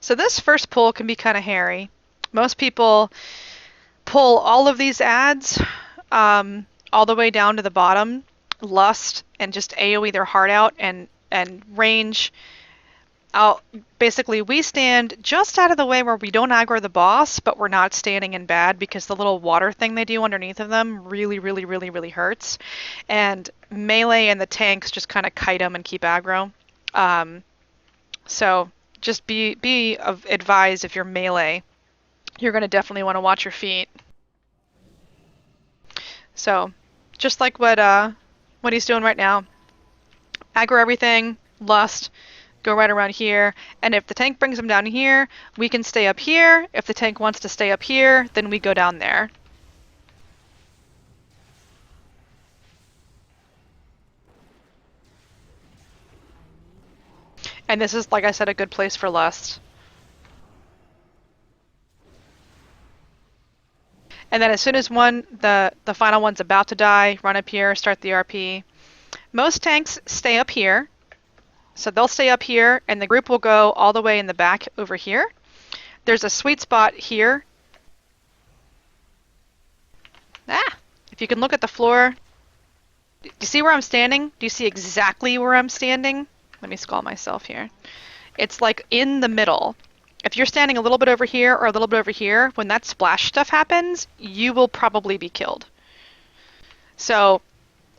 So this first pull can be kind of hairy. Most people pull all of these ads all the way down to the bottom, lust, and just AoE their heart out and range. I'll, basically, we stand just out of the way where we don't aggro the boss, but we're not standing in bad because the little water thing they do underneath of them really, really, really, really hurts. And melee and the tanks just kind of kite them and keep aggro. So just be advised if you're melee, you're going to definitely want to watch your feet. So just like what he's doing right now, aggro everything, lust, go right around here, and if the tank brings him down here, we can stay up here. If the tank wants to stay up here, then we go down there. And this is, like I said, a good place for lust. And then as soon as the final one's about to die, run up here, start the RP. Most tanks stay up here. So they'll stay up here, and the group will go all the way in the back over here. There's a sweet spot here. If you can look at the floor, do you see where I'm standing? Do you see exactly where I'm standing? Let me scroll myself here. It's like in the middle. If you're standing a little bit over here or a little bit over here, when that splash stuff happens, you will probably be killed. So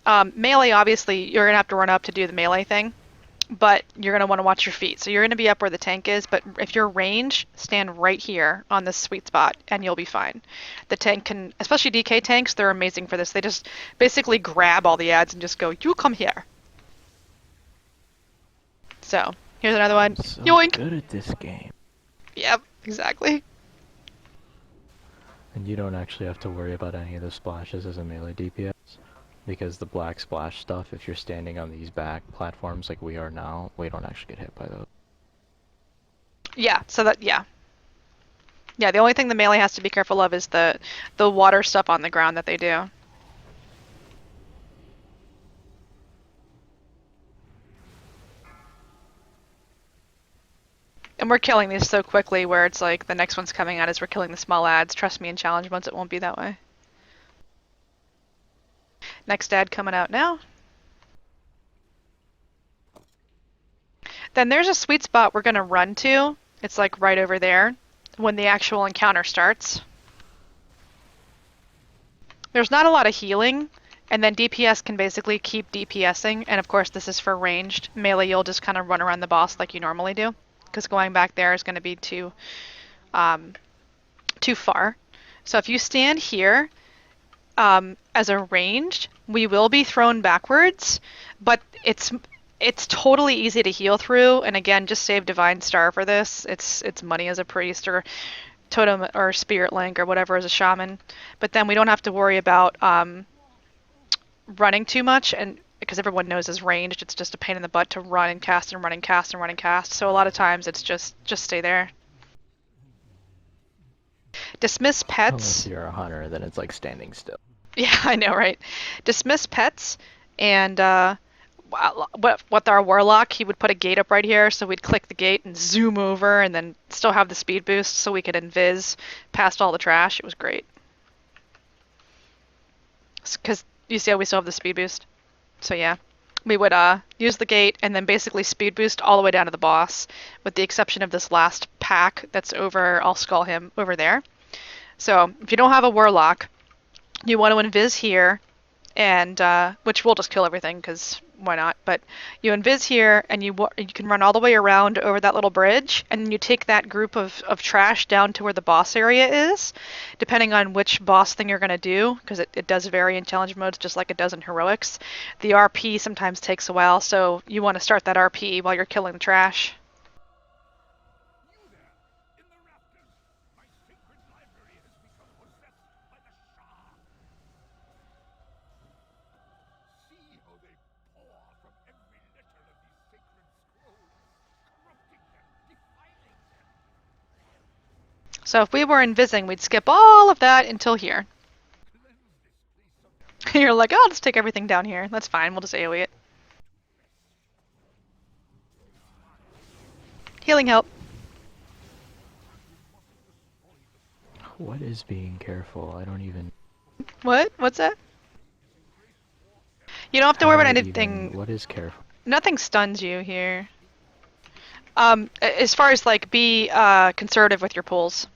melee, obviously, you're going to have to run up to do the melee thing, but you're going to want to watch your feet. So you're going to be up where the tank is, but if you're range, stand right here on this sweet spot, and you'll be fine. The tank can, especially DK tanks, they're amazing for this. They just basically grab all the ads and just go, you come here. So here's another one. I'm so Yoink! good at this game. Yep, exactly. And you don't actually have to worry about any of the splashes as a melee DPS. Because the black splash stuff, if you're standing on these back platforms like we are now, we don't actually get hit by those. Yeah, so that, yeah. Yeah, the only thing the melee has to be careful of is the water stuff on the ground that they do. And we're killing these so quickly where it's like the next one's coming out as we're killing the small ads. Trust me, in challenge modes it won't be that way. Next ad coming out now. Then there's a sweet spot we're going to run to. It's like right over there when the actual encounter starts. There's not a lot of healing, and then DPS can basically keep DPSing, and of course this is for ranged. Melee, you'll just kind of run around the boss like you normally do, because going back there is going to be too far. So if you stand here as a ranged, we will be thrown backwards, but it's totally easy to heal through. And again, just save Divine Star for this. It's money as a priest or totem or spirit link or whatever as a shaman. But then we don't have to worry about running too much, and because everyone knows as ranged, it's just a pain in the butt to run and cast and run and cast and run and cast. So a lot of times it's just stay there. Dismiss pets. Unless you're a hunter, then it's like standing still. Yeah, I know, right? Dismiss pets, and what our warlock, he would put a gate up right here, so we'd click the gate and zoom over, and then still have the speed boost, so we could invis past all the trash. It was great. Because you see how we still have the speed boost. So yeah, we would use the gate and then basically speed boost all the way down to the boss, with the exception of this last pack that's over. I'll skull him over there. So if you don't have a warlock, you want to invis here, and which will just kill everything because why not? But you invis here, and you can run all the way around over that little bridge, and then you take that group of trash down to where the boss area is, depending on which boss thing you're going to do, because it does vary in challenge modes just like it does in heroics. The RP sometimes takes a while, so you want to start that RP while you're killing the trash. So if we were invising, we'd skip all of that until here. You're like, oh, let's take everything down here. That's fine, we'll just AoE it. Healing help. What is being careful? I don't even. What? What's that? You don't have to How worry do about I even. anything. What is careful? Nothing stuns you here. As far as like be conservative with your pulls.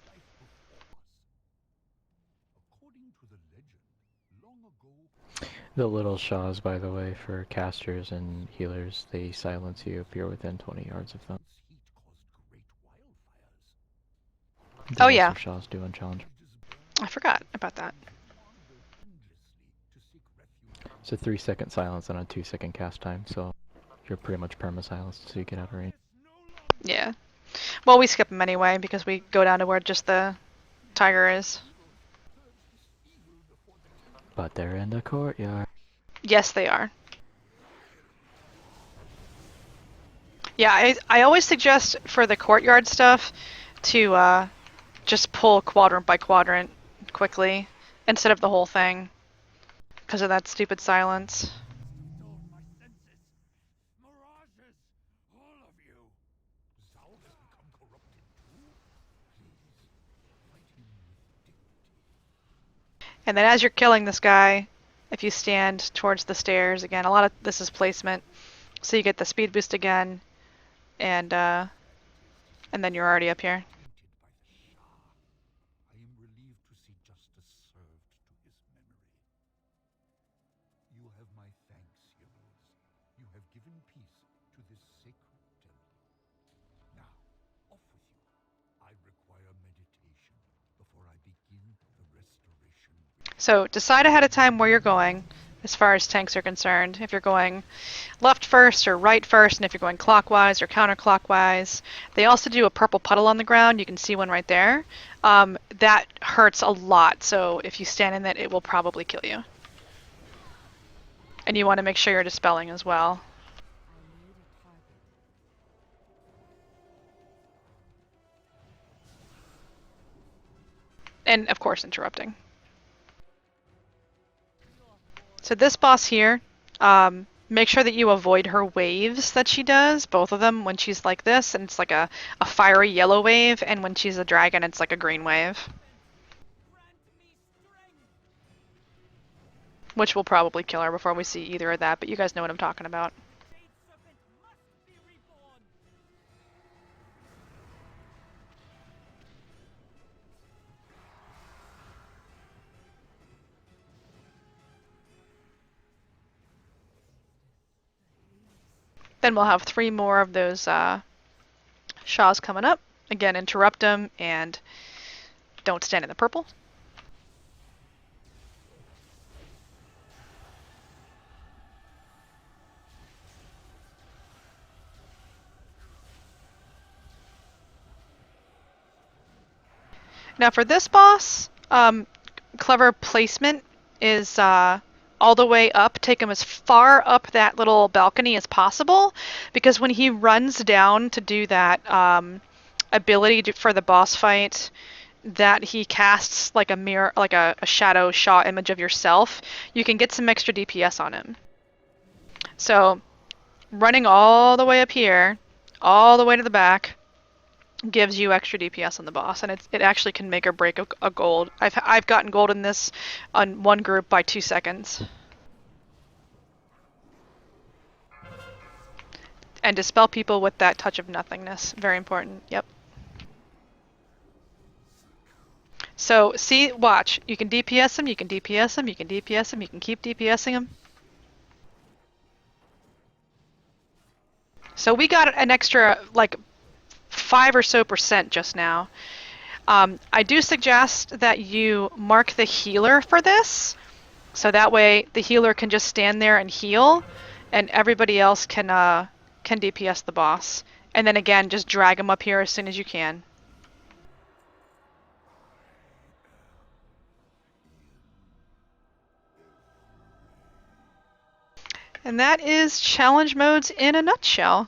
The little shaws, by the way, for casters and healers, they silence you if you're within 20 yards of them. The Oh yeah, lesser shaws do unchallenge. I forgot about that. It's a 3-second silence and a 2-second cast time, so you're pretty much perma-silenced so you get out of range. Yeah. Well, we skip them anyway because we go down to where just the tiger is. But they're in the courtyard. Yes, they are. Yeah, I always suggest for the courtyard stuff to just pull quadrant by quadrant quickly instead of the whole thing because of that stupid silence. And then as you're killing this guy, if you stand towards the stairs, again, a lot of this is placement, so you get the speed boost again, and then you're already up here. So decide ahead of time where you're going as far as tanks are concerned. If you're going left first or right first, and if you're going clockwise or counterclockwise. They also do a purple puddle on the ground. You can see one right there. That hurts a lot, so if you stand in it, it will probably kill you. And you want to make sure you're dispelling as well. And of course, interrupting. So this boss here, make sure that you avoid her waves that she does, both of them when she's like this, and it's like a fiery yellow wave, and when she's a dragon, it's like a green wave. Which will probably kill her before we see either of that, but you guys know what I'm talking about. Then we'll have 3 more of those Shaws coming up. Again, interrupt them and don't stand in the purple. Now for this boss, clever placement is all the way up. Take him as far up that little balcony as possible, because when he runs down to do that ability for the boss fight, that he casts like a mirror, like a shadow Shaw image of yourself, you can get some extra DPS on him. So running all the way up here, all the way to the back, gives you extra DPS on the boss, and it actually can make or break a gold. I've gotten gold in this on one group by 2 seconds. And dispel people with that touch of nothingness. Very important. Yep. So see, watch. You can DPS him. You can DPS him. You can DPS him. You can keep DPSing him. So we got an extra like 5 or so % just now. I do suggest that you mark the healer for this, so that way the healer can just stand there and heal, and everybody else can DPS the boss. And then again, just drag him up here as soon as you can. And that is challenge modes in a nutshell.